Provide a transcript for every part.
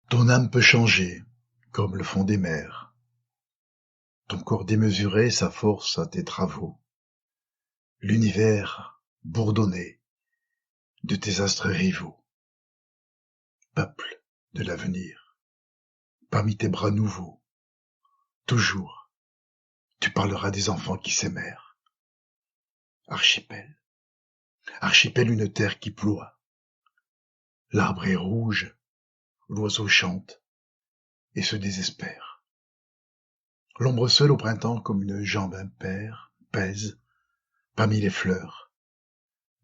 Ton âme peut changer, comme le fond des mers. Ton corps démesuré sa force à tes travaux. L'univers bourdonné de tes astres rivaux. Peuple de l'avenir, parmi tes bras nouveaux, toujours, tu parleras des enfants qui s'aimèrent. Archipel, archipel une terre qui ploie. L'arbre est rouge, l'oiseau chante et se désespère. L'ombre seule au printemps comme une jambe impaire pèse parmi les fleurs.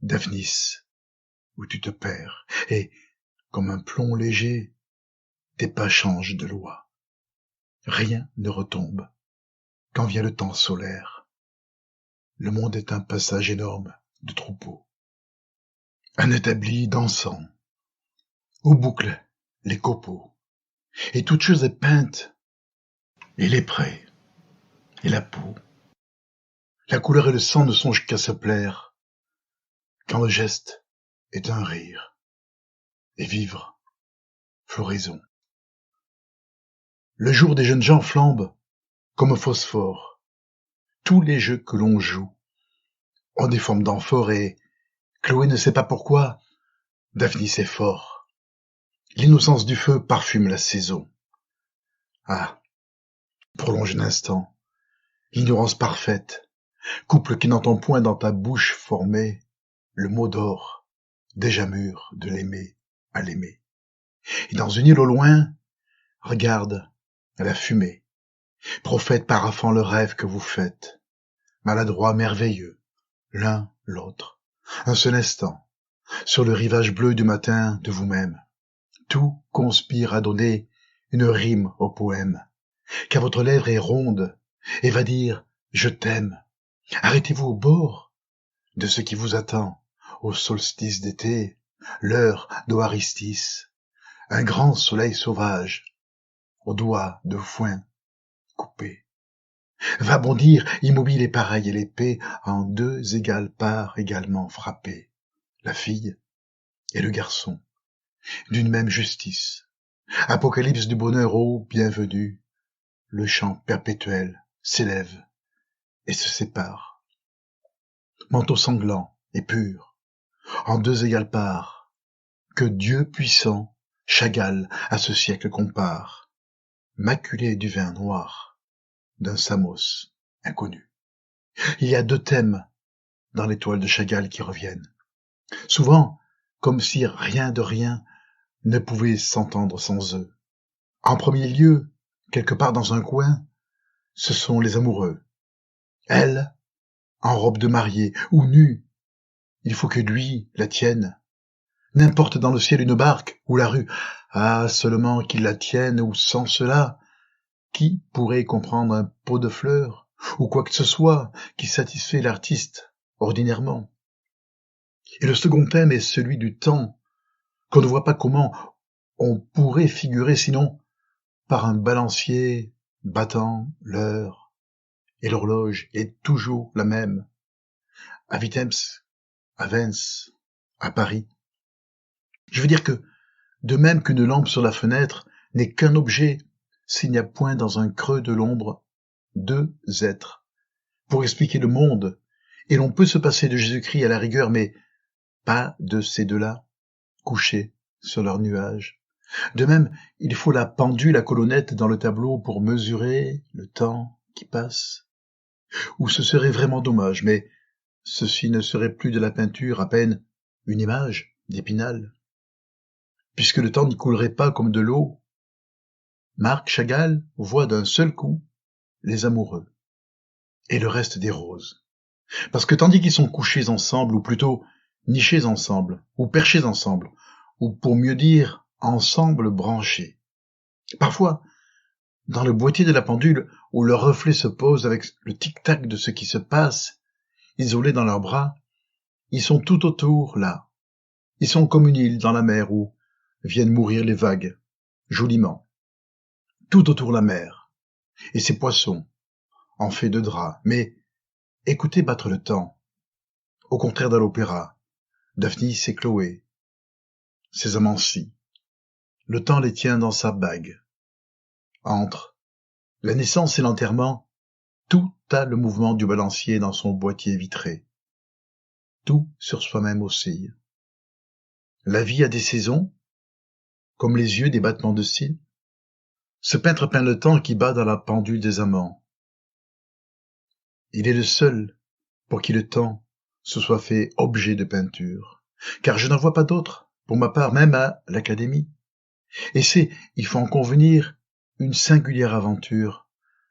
Daphnis, où tu te perds, et, comme un plomb léger, tes pas changent de loi. Rien ne retombe quand vient le temps solaire. Le monde est un passage énorme de troupeaux. Un établi dansant, où bouclent les copeaux, et toute chose est peinte, et les prés, et la peau. La couleur et le sang ne songent qu'à se plaire, quand le geste est un rire, et vivre, floraison. Le jour des jeunes gens flambe comme phosphore. Tous les jeux que l'on joue ont des formes d'amphore et Chloé ne sait pas pourquoi Daphnis est fort. L'innocence du feu parfume la saison. Ah, prolonge un instant, l'ignorance parfaite, couple qui n'entend point dans ta bouche former le mot d'or, déjà mûr de l'aimer à l'aimer. Et dans une île au loin, regarde la fumée, prophète paraphant le rêve que vous faites, maladroit, merveilleux, l'un l'autre, un seul instant, sur le rivage bleu du matin de vous-même. Tout conspire à donner une rime au poème, car votre lèvre est ronde et va dire « je t'aime ». Arrêtez-vous au bord de ce qui vous attend, au solstice d'été, l'heure d'Oaristis, un grand soleil sauvage, aux doigts de foin coupés. Va bondir, immobile et pareil et l'épée, en deux égales parts également frappées, la fille et le garçon, d'une même justice. Apocalypse du bonheur, ô bienvenue, le chant perpétuel s'élève et se sépare. Manteau sanglant et pur, en deux égales parts, que Dieu puissant, Chagall à ce siècle compare, maculé du vin noir d'un Samos inconnu. Il y a deux thèmes dans les toiles de Chagall qui reviennent, souvent comme si rien de rien ne pouvait s'entendre sans eux. En premier lieu, quelque part dans un coin, ce sont les amoureux. Elle, en robe de mariée, ou nue, il faut que lui la tienne. N'importe dans le ciel une barque ou la rue, ah, seulement qu'il la tienne, ou sans cela, qui pourrait comprendre un pot de fleurs, ou quoi que ce soit qui satisfait l'artiste ordinairement. Et le second thème est celui du temps, qu'on ne voit pas comment on pourrait figurer sinon par un balancier battant l'heure, et l'horloge est toujours la même, à Vitebsk, à Vence, à Paris. Je veux dire que, de même qu'une lampe sur la fenêtre n'est qu'un objet s'il n'y a point dans un creux de l'ombre deux êtres pour expliquer le monde, et l'on peut se passer de Jésus-Christ à la rigueur, mais pas de ces deux-là, couchés sur leurs nuages. De même, il faut la pendule à colonnette dans le tableau pour mesurer le temps qui passe. Ou ce serait vraiment dommage, mais ceci ne serait plus de la peinture, à peine une image d'Épinal, puisque le temps n'y coulerait pas comme de l'eau. Marc Chagall voit d'un seul coup les amoureux et le reste des roses. Parce que tandis qu'ils sont couchés ensemble, ou plutôt nichés ensemble, ou perchés ensemble, ou pour mieux dire, ensemble branchés, parfois, dans le boîtier de la pendule, où leur reflet se pose avec le tic-tac de ce qui se passe, isolés dans leurs bras, ils sont tout autour, là. Ils sont comme une île dans la mer où viennent mourir les vagues, joliment. Tout autour la mer, et ses poissons, en fait de draps. Mais écoutez battre le temps, au contraire de l'opéra, Daphnis et Chloé, ces amants-ci, le temps les tient dans sa bague. Entre la naissance et l'enterrement, tout a le mouvement du balancier dans son boîtier vitré. Tout sur soi-même oscille. La vie a des saisons, comme les yeux des battements de cils. Ce peintre peint le temps qui bat dans la pendule des amants. Il est le seul pour qui le temps se soit fait objet de peinture, car je n'en vois pas d'autre, pour ma part, même à l'Académie. Et c'est, il faut en convenir, une singulière aventure,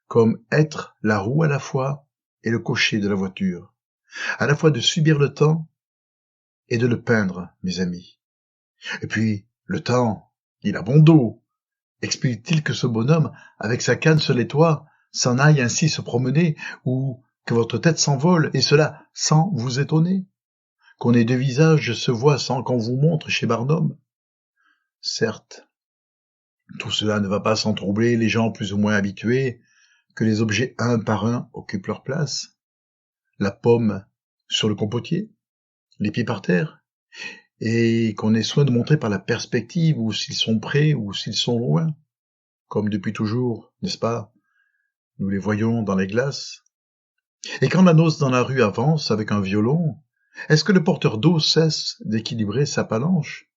comme être la roue à la fois et le cocher de la voiture, à la fois de subir le temps et de le peindre, mes amis. Et puis, le temps, il a bon dos. Explique-t-il que ce bonhomme, avec sa canne sur les toits, s'en aille ainsi se promener, ou que votre tête s'envole, et cela sans vous étonner? Qu'on ait deux visages se voit sans qu'on vous montre chez Barnum? Certes, tout cela ne va pas sans troubler les gens plus ou moins habitués que les objets un par un occupent leur place. La pomme sur le compotier, les pieds par terre, et qu'on ait soin de montrer par la perspective ou s'ils sont près ou s'ils sont loin, comme depuis toujours, n'est-ce pas? Nous les voyons dans les glaces. Et quand la noce dans la rue avance avec un violon, est-ce que le porteur d'eau cesse d'équilibrer sa palanche?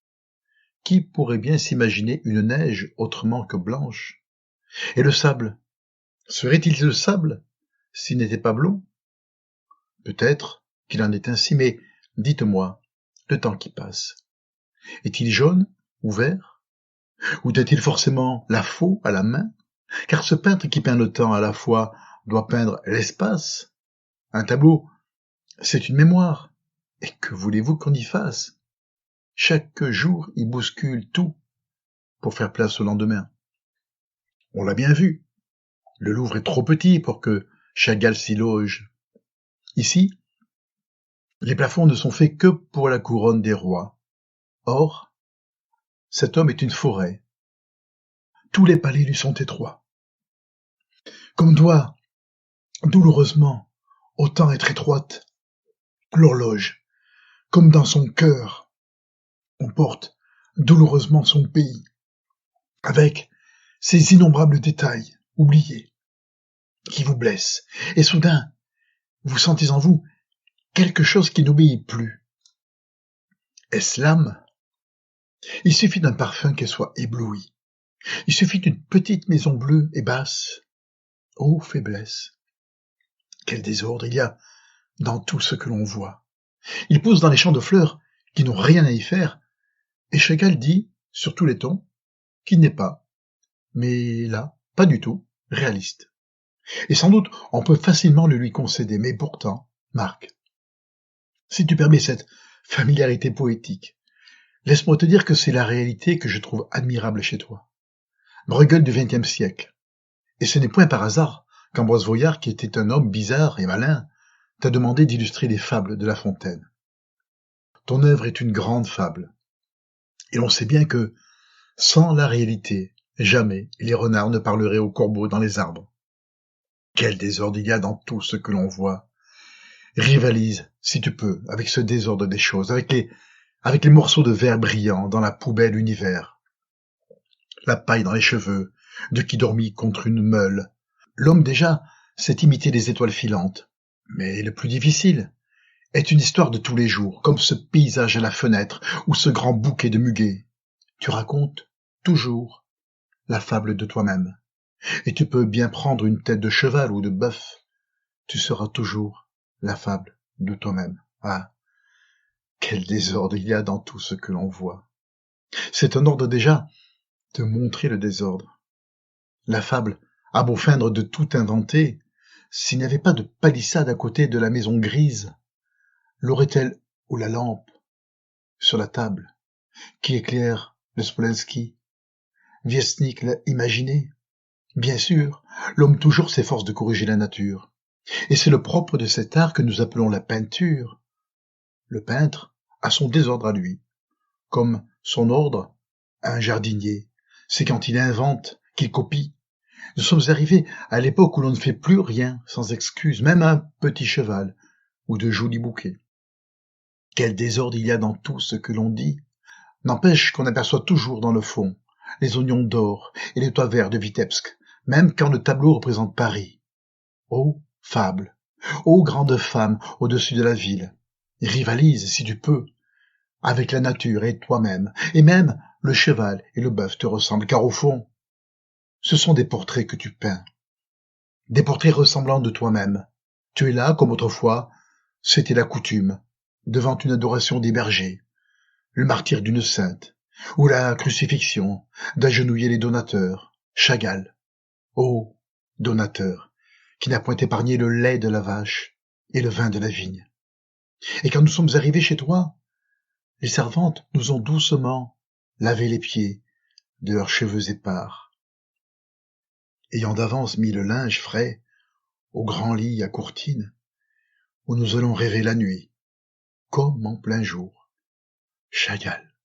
Qui pourrait bien s'imaginer une neige autrement que blanche? Et le sable, serait-il le sable s'il n'était pas blond? Peut-être qu'il en est ainsi, mais dites-moi, le temps qui passe, est-il jaune ou vert? Ou a-t-il forcément la faux à la main? Car ce peintre qui peint le temps à la fois doit peindre l'espace. Un tableau, c'est une mémoire. Et que voulez-vous qu'on y fasse? Chaque jour, il bouscule tout pour faire place au lendemain. On l'a bien vu. Le Louvre est trop petit pour que Chagall s'y loge. Ici, les plafonds ne sont faits que pour la couronne des rois. Or, cet homme est une forêt. Tous les palais lui sont étroits. Comme doit, douloureusement, autant être étroite l'horloge, comme dans son cœur, on porte douloureusement son pays, avec ces innombrables détails oubliés, qui vous blessent, et soudain, vous sentez en vous quelque chose qui n'obéit plus. Est-ce l'âme? Il suffit d'un parfum qu'elle soit éblouie. Il suffit d'une petite maison bleue et basse. Ô faiblesse! Quel désordre il y a dans tout ce que l'on voit. Il pousse dans les champs de fleurs qui n'ont rien à y faire, et Chagall dit, sur tous les tons, qu'il n'est pas, mais là, pas du tout, réaliste. Et sans doute, on peut facilement le lui concéder, mais pourtant, Marc, si tu permets cette familiarité poétique, laisse-moi te dire que c'est la réalité que je trouve admirable chez toi. Bruegel du XXe siècle. Et ce n'est point par hasard qu'Ambroise Vollard, qui était un homme bizarre et malin, t'a demandé d'illustrer les fables de La Fontaine. Ton œuvre est une grande fable. Et l'on sait bien que, sans la réalité, jamais les renards ne parleraient aux corbeaux dans les arbres. Quel désordre il y a dans tout ce que l'on voit. Rivalise, si tu peux, avec ce désordre des choses, avec les morceaux de verre brillants dans la poubelle univers. La paille dans les cheveux, de qui dormit contre une meule. L'homme déjà sait imiter les étoiles filantes. Mais le plus difficile est une histoire de tous les jours, comme ce paysage à la fenêtre ou ce grand bouquet de muguet. Tu racontes toujours la fable de toi-même. Et tu peux bien prendre une tête de cheval ou de bœuf. Tu seras toujours la fable de toi-même. Ah, quel désordre il y a dans tout ce que l'on voit. C'est un ordre déjà de montrer le désordre. La fable a beau feindre de tout inventer, s'il n'y avait pas de palissade à côté de la maison grise, l'aurait-elle ou la lampe sur la table qui éclaire le Smolenski? Viesnik l'a imaginé. Bien sûr, l'homme toujours s'efforce de corriger la nature. Et c'est le propre de cet art que nous appelons la peinture. Le peintre a son désordre à lui, comme son ordre à un jardinier. C'est quand il invente qu'il copie. Nous sommes arrivés à l'époque où l'on ne fait plus rien sans excuse, même un petit cheval ou de jolis bouquets. Quel désordre il y a dans tout ce que l'on dit. N'empêche qu'on aperçoit toujours dans le fond les oignons d'or et les toits verts de Vitebsk, même quand le tableau représente Paris. Ô fable, ô grande femme au-dessus de la ville, rivalise, si tu peux, avec la nature et toi-même, et même le cheval et le bœuf te ressemblent, car au fond, ce sont des portraits que tu peins, des portraits ressemblants de toi-même. Tu es là, comme autrefois, c'était la coutume, devant une adoration des bergers, le martyre d'une sainte, ou la crucifixion, d'agenouiller les donateurs, Chagall. Ô donateur, qui n'a point épargné le lait de la vache et le vin de la vigne. Et quand nous sommes arrivés chez toi, les servantes nous ont doucement lavé les pieds de leurs cheveux épars, ayant d'avance mis le linge frais au grand lit à courtine, où nous allons rêver la nuit, comme en plein jour. Chagall,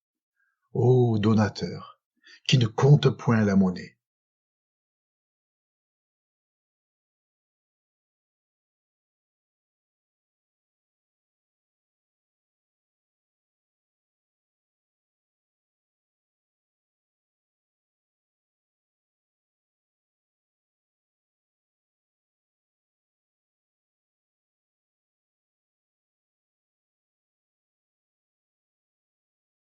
ô donateur, qui ne compte point la monnaie.